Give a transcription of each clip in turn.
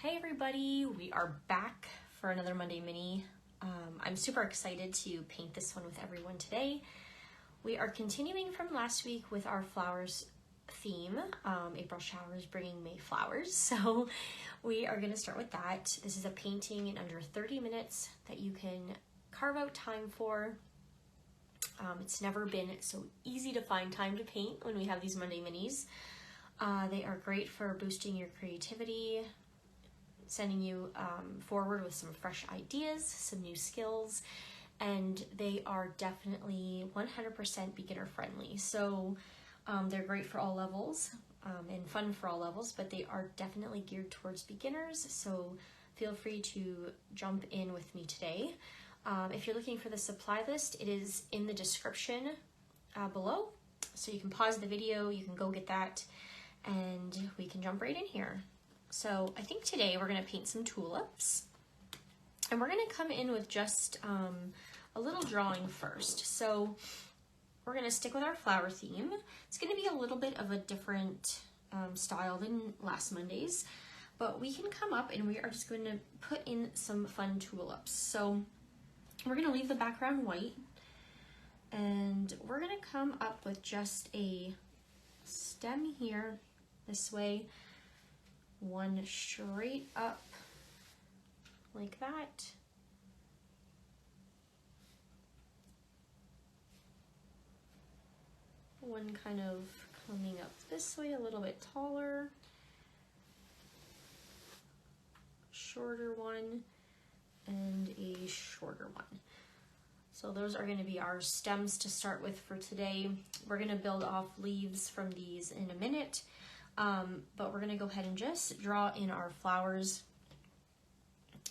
Hey everybody, we are back for another Monday Mini. I'm super excited to paint this one with everyone today. We are continuing from last week with our flowers theme, April showers bringing May flowers. So we are going to start with that. This is a painting in under 30 minutes that you can carve out time for. It's never been so easy to find time to paint when we have these Monday Minis. They are great for boosting your creativity, sending you forward with some fresh ideas, some new skills, and they are definitely 100% beginner friendly. So they're great for all levels and fun for all levels, but they are definitely geared towards beginners. So feel free to jump in with me today. If you're looking for the supply list, it is in the description below. So you can pause the video, you can go get that, and we can jump right in here. So I think today we're going to paint some tulips, and we're going to come in with just a little drawing first. So we're going to stick with our flower theme. It's going to be a little bit of a different style than last Monday's, but we can come up and we are just going to put in some fun tulips. So we're going to leave the background white, and we're going to come up with just a stem here this way, one straight up like that, one kind of coming up this way a little bit taller, shorter one, and a shorter one. So those are going to be our stems to start with for today. We're going to build off leaves from these in a minute. But we're going to go ahead and just draw in our flowers,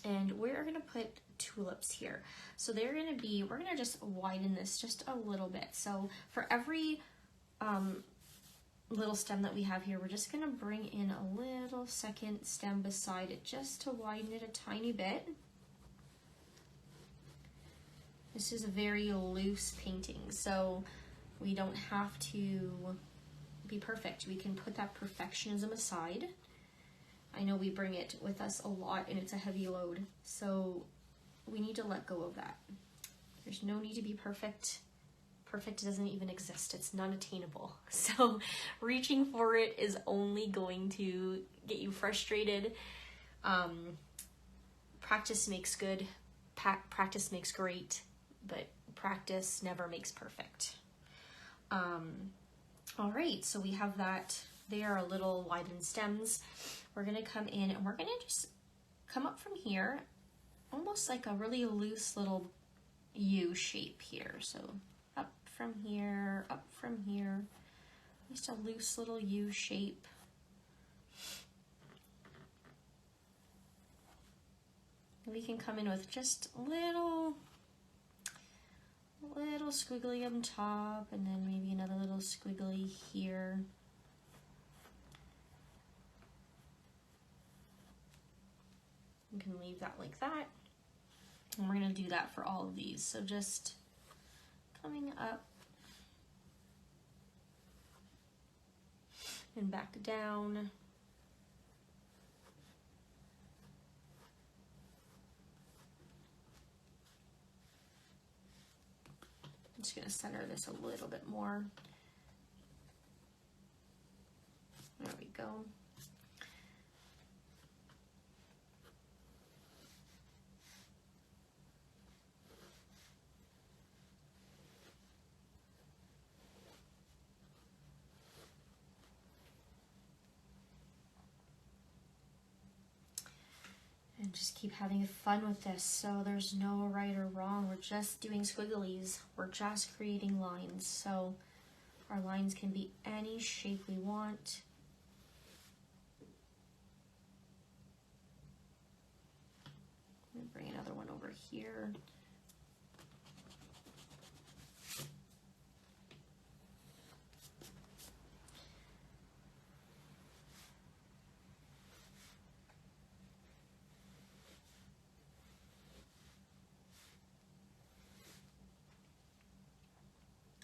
and we're going to put tulips here. So they're going to be, we're going to just widen this just a little bit. So for every little stem that we have here, we're just going to bring in a little second stem beside it just to widen it a tiny bit. This is a very loose painting, so we don't have to be perfect. We can put that perfectionism aside. I know we bring it with us a lot and it's a heavy load, so we need to let go of that. There's no need to be perfect. Perfect doesn't even exist. It's non-attainable. So reaching for it is only going to get you frustrated. Practice makes good. Practice makes great, but practice never makes perfect. All right, so we have that. They are a little widened stems. We're gonna come in and we're gonna just come up from here, almost like a really loose little U shape here. So up from here, just a loose little U shape. We can come in with just little squiggly on top, and then maybe another little squiggly here. You can leave that like that. And we're going to do that for all of these. So just coming up and back down. I'm just going to center this a little bit more. There we go. And just keep having fun with this. So there's no right or wrong. We're just doing squigglies. We're just creating lines. So our lines can be any shape we want. Let me bring another one over here.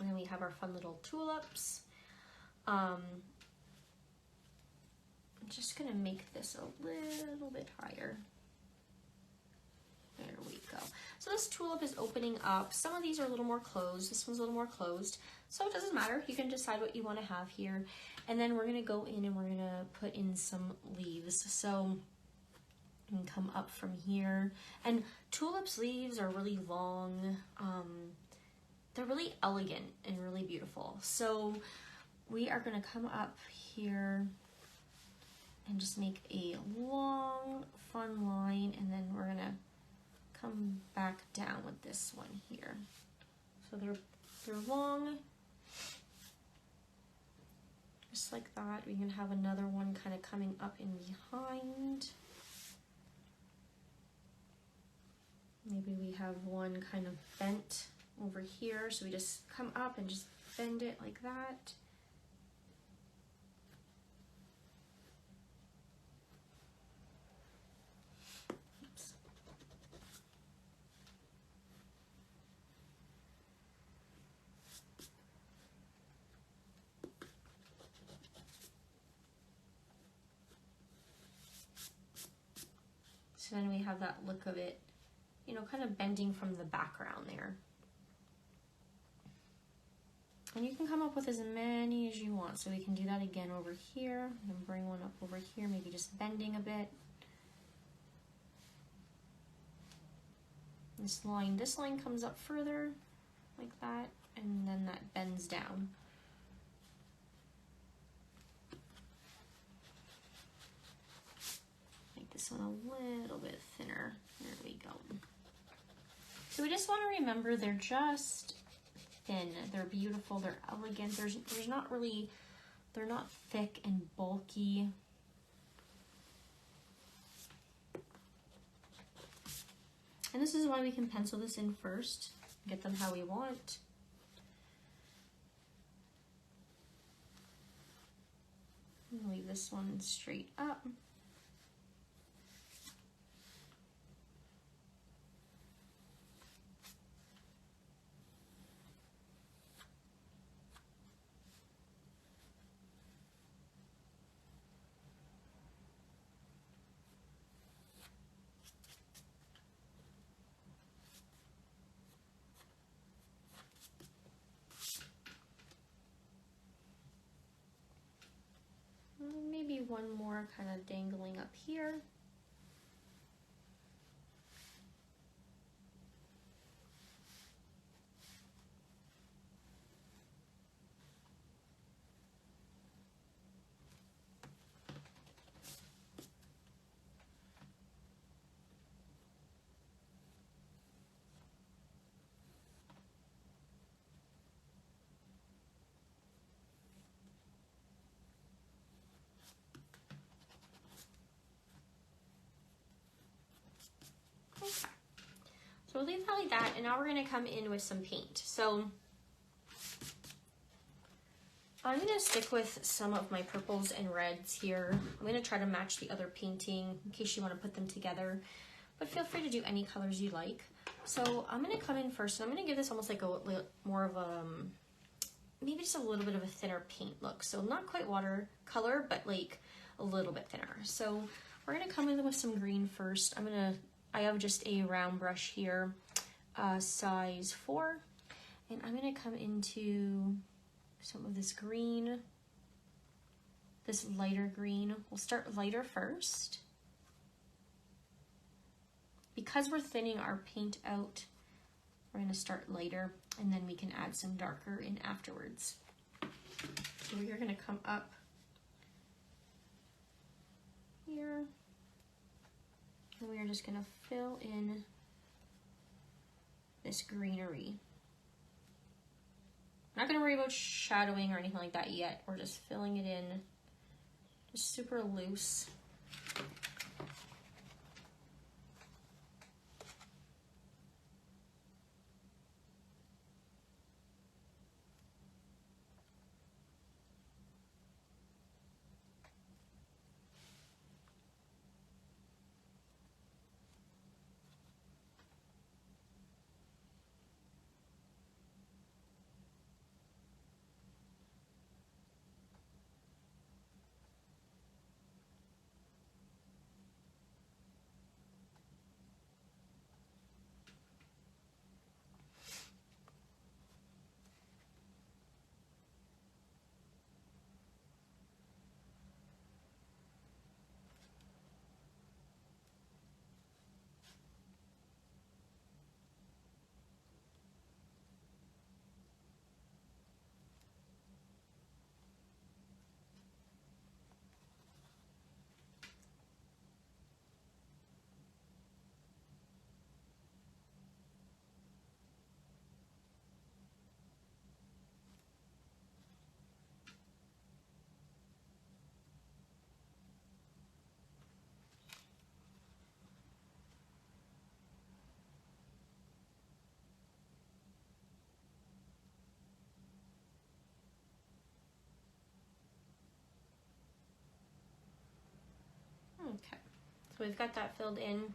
And then we have our fun little tulips. I'm just gonna make this a little bit higher. There we go. So this tulip is opening up. Some of these are a little more closed. This one's a little more closed. So it doesn't matter. You can decide what you want to have here. And then we're going to go in and we're going to put in some leaves. So you can come up from here. And tulips leaves are really long. They're really elegant and really beautiful. So we are going to come up here and just make a long, fun line. And then we're going to come back down with this one here. So they're long, just like that. We can have another one kind of coming up in behind. Maybe we have one kind of bent over here, so we just come up and just bend it like that. So then we have that look of it, you know, kind of bending from the background there. And you can come up with as many as you want. So we can do that again over here, and bring one up over here, maybe just bending a bit. This line comes up further, like that, and then that bends down. This one a little bit thinner. There we go. So we just want to remember they're just thin. They're beautiful. They're elegant. There's not really, they're not thick and bulky. And this is why we can pencil this in first, get them how we want. And leave this one straight up. Maybe one more kind of dangling up here. Okay. So we'll leave that like that, and now we're going to come in with some paint. So I'm going to stick with some of my purples and reds here. I'm going to try to match the other painting in case you want to put them together, but feel free to do any colors you like. So I'm going to come in first, and I'm going to give this almost like a more of a, maybe just a little bit of a thinner paint look. So not quite watercolor, but like a little bit thinner. So we're going to come in with some green first. I have just a round brush here, size 4, and I'm going to come into some of this green, this lighter green. We'll start lighter first. Because we're thinning our paint out, we're going to start lighter, and then we can add some darker in afterwards. So you're going to come up here, and we are just going to fill in this greenery. I'm not going to worry about shadowing or anything like that yet. We're just filling it in, just super loose. So we've got that filled in.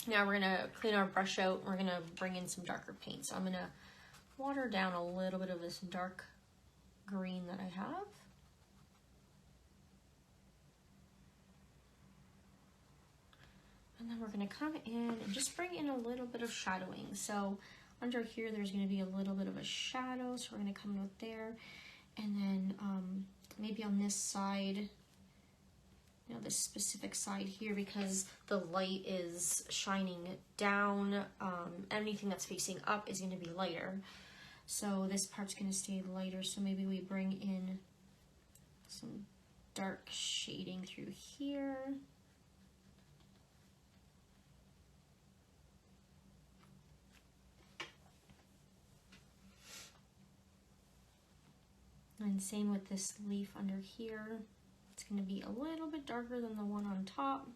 Now we're gonna clean our brush out. We're gonna bring in some darker paint. So I'm gonna water down a little bit of this dark green that I have. And then we're gonna come in and just bring in a little bit of shadowing. So under here, there's gonna be a little bit of a shadow. So we're gonna come out there. And then maybe on this side, you know, this specific side here, because the light is shining down, anything that's facing up is gonna be lighter. So this part's gonna stay lighter. So maybe we bring in some dark shading through here. And same with this leaf under here. It's going to be a little bit darker than the one on top.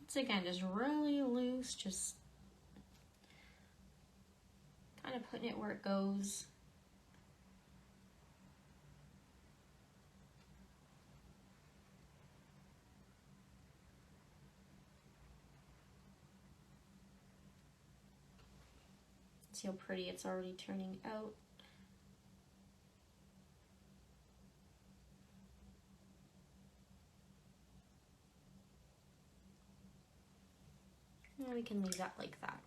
Once again, just really loose, just kind of putting it where it goes. See how pretty it's already turning out. And we can leave that like that.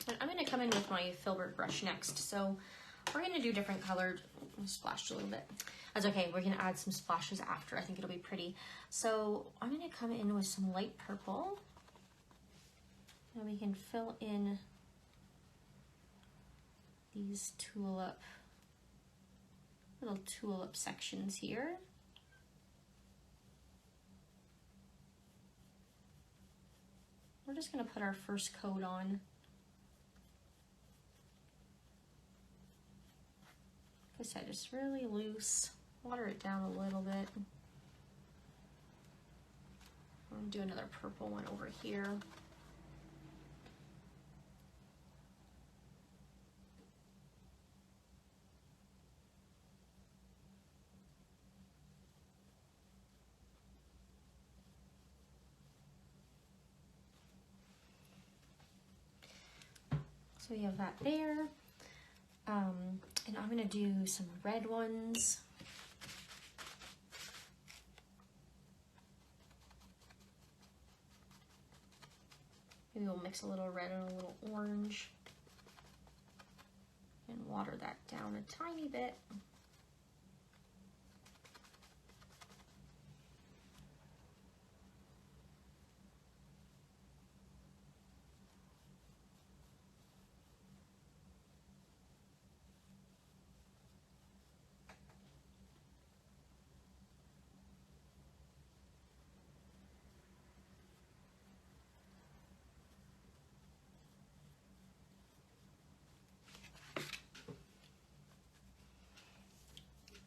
And I'm going to come in with my Filbert brush next. So we're going to do different colored, splashed a little bit. That's okay, we're going to add some splashes after. I think it'll be pretty. So I'm going to come in with some light purple. And we can fill in these little tulip sections here. We're just going to put our first coat on. Like I said, just really loose. Water it down a little bit. I'm going to do another purple one over here. So we have that there. And I'm gonna do some red ones. Maybe we'll mix a little red and a little orange and water that down a tiny bit.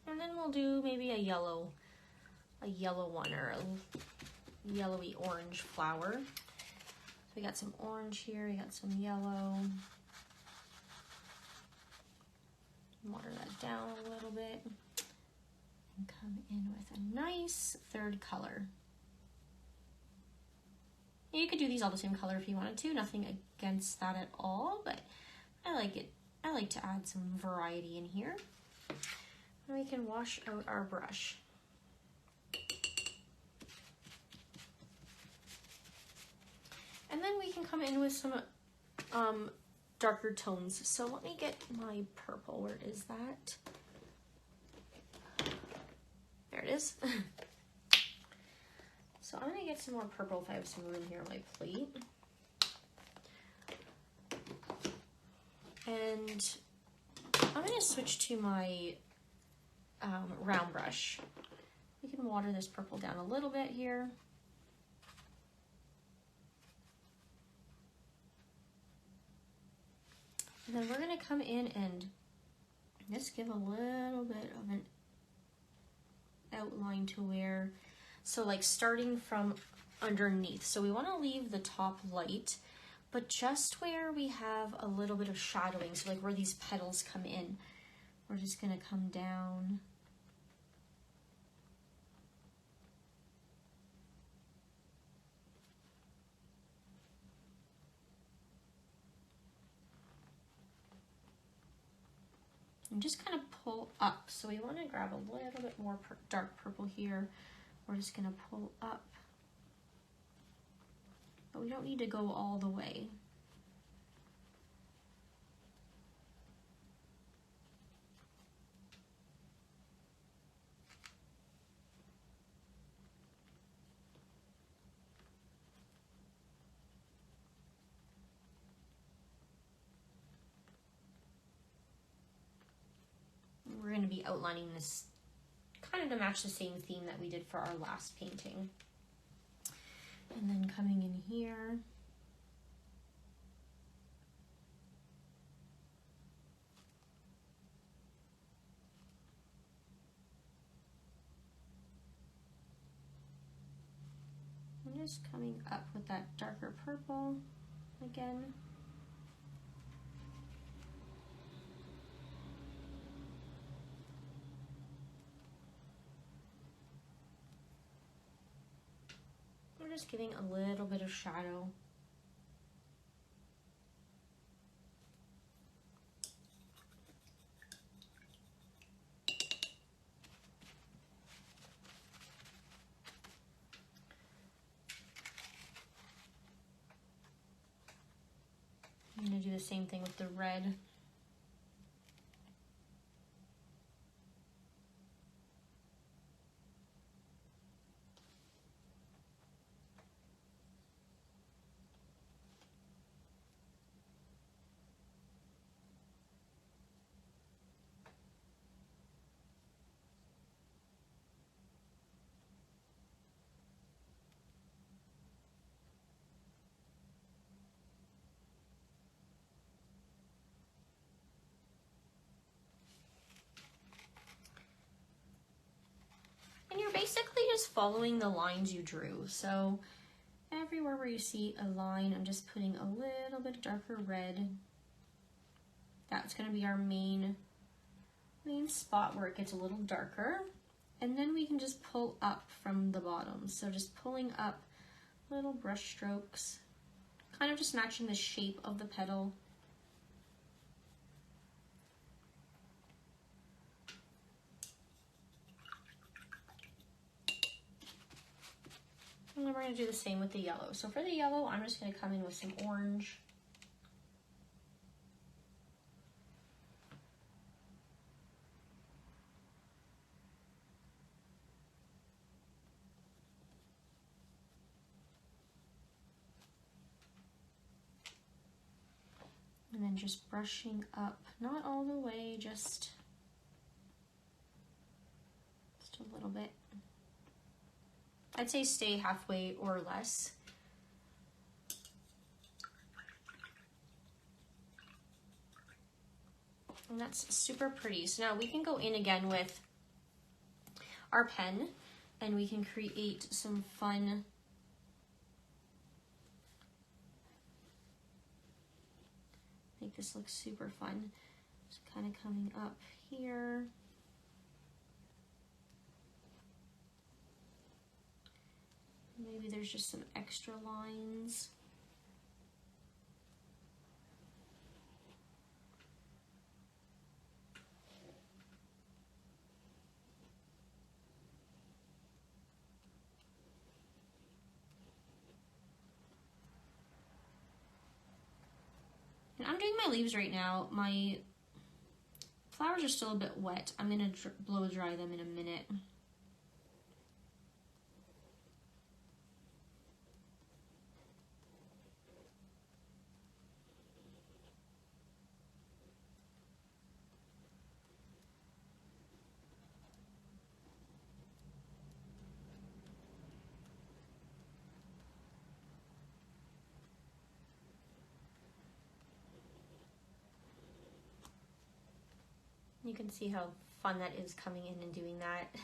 And then we'll do maybe a yellow one or a yellowy orange flower. So we got some orange here, we got some yellow. Water that down a little bit. And come in with a nice third color. You could do these all the same color if you wanted to, nothing against that at all, but I like it. I like to add some variety in here. And we can wash out our brush. can come in with some darker tones. So let me get my purple. Where is that? There it is. So I'm gonna get some more purple if I have some room here on my plate. And I'm gonna switch to my round brush. We can water this purple down a little bit here. And then we're gonna come in and just give a little bit of an outline to where, so like starting from underneath. So we wanna leave the top light, but just where we have a little bit of shadowing, so like where these petals come in, we're just gonna come down. And just kind of pull up. So we want to grab a little bit more dark purple here. We're just going to pull up. But we don't need to go all the way. We're going to be outlining this kind of to match the same theme that we did for our last painting. And then coming in here. And just coming up with that darker purple again. We're just giving a little bit of shadow. I'm going to do the same thing with the red. And you're basically just following the lines you drew. So everywhere where you see a line, I'm just putting a little bit darker red. That's going to be our main spot where it gets a little darker. And then we can just pull up from the bottom. So just pulling up little brush strokes, kind of just matching the shape of the petal. And then we're going to do the same with the yellow. So for the yellow, I'm just going to come in with some orange. And then just brushing up, not all the way, just a little bit. I'd say stay halfway or less. And that's super pretty. So now we can go in again with our pen and we can create some fun make this look super fun. Just kind of coming up here. Maybe there's just some extra lines. my leaves right now. My flowers are still a bit wet. I'm gonna blow dry them in a minute. You can see how fun that is coming in and doing that.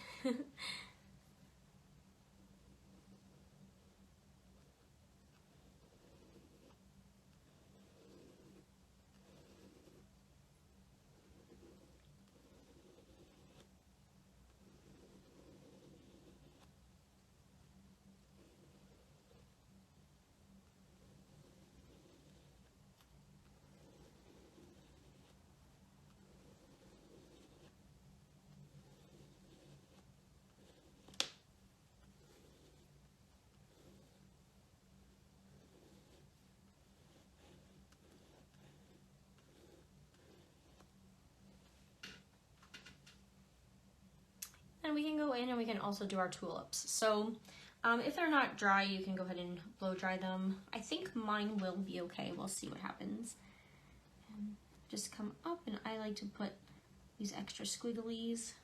And we can go in and we can also do our tulips. So if they're not dry, you can go ahead and blow dry them. I think mine will be okay. We'll see what happens. And just come up, and I like to put these extra squigglies.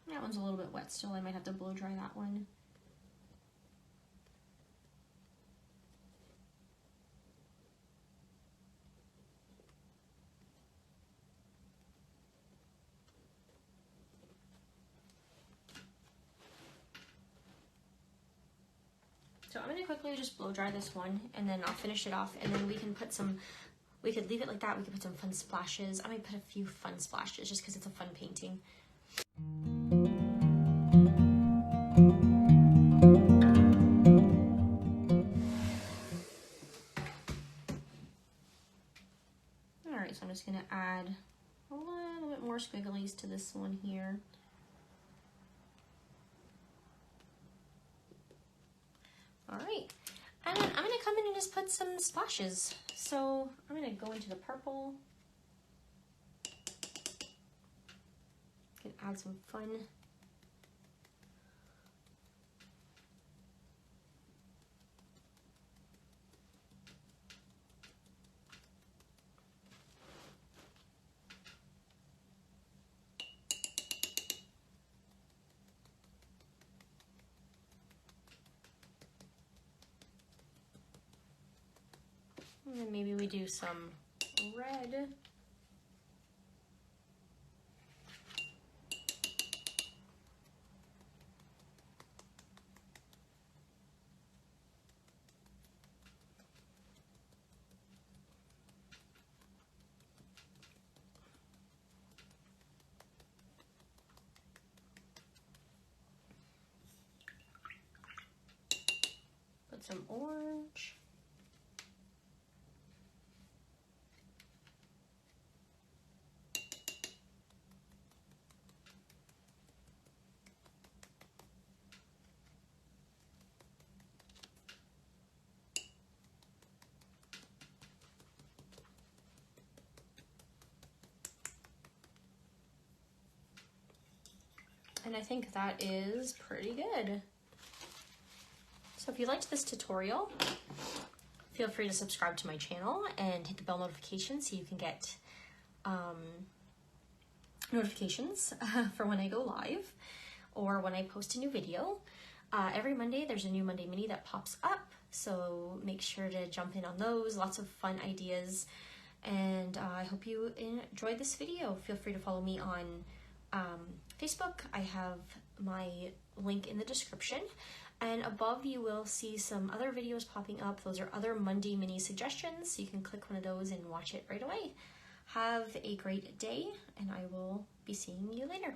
That one's a little bit wet still. I might have to blow dry that one. So I'm gonna quickly just blow dry this one, and then I'll finish it off, and then we can put some, we could leave it like that, we could put some fun splashes. I might put a few fun splashes just because it's a fun painting. Alright, so I'm just gonna add a little bit more squigglies to this one here. Alright, and then I'm gonna come in and just put some splashes. So I'm gonna go into the purple. Can add some fun. And then maybe we do some red. some orange. And I think that is pretty good. So if you liked this tutorial, feel free to subscribe to my channel and hit the bell notification so you can get notifications for when I go live or when I post a new video. Every Monday there's a new Monday Mini that pops up, so make sure to jump in on those. Lots of fun ideas, and I hope you enjoyed this video. Feel free to follow me on Facebook. I have my link in the description, and above you will see some other videos popping up. Those are other Monday Mini suggestions, so you can click one of those and watch it right away. Have a great day, and I will be seeing you later.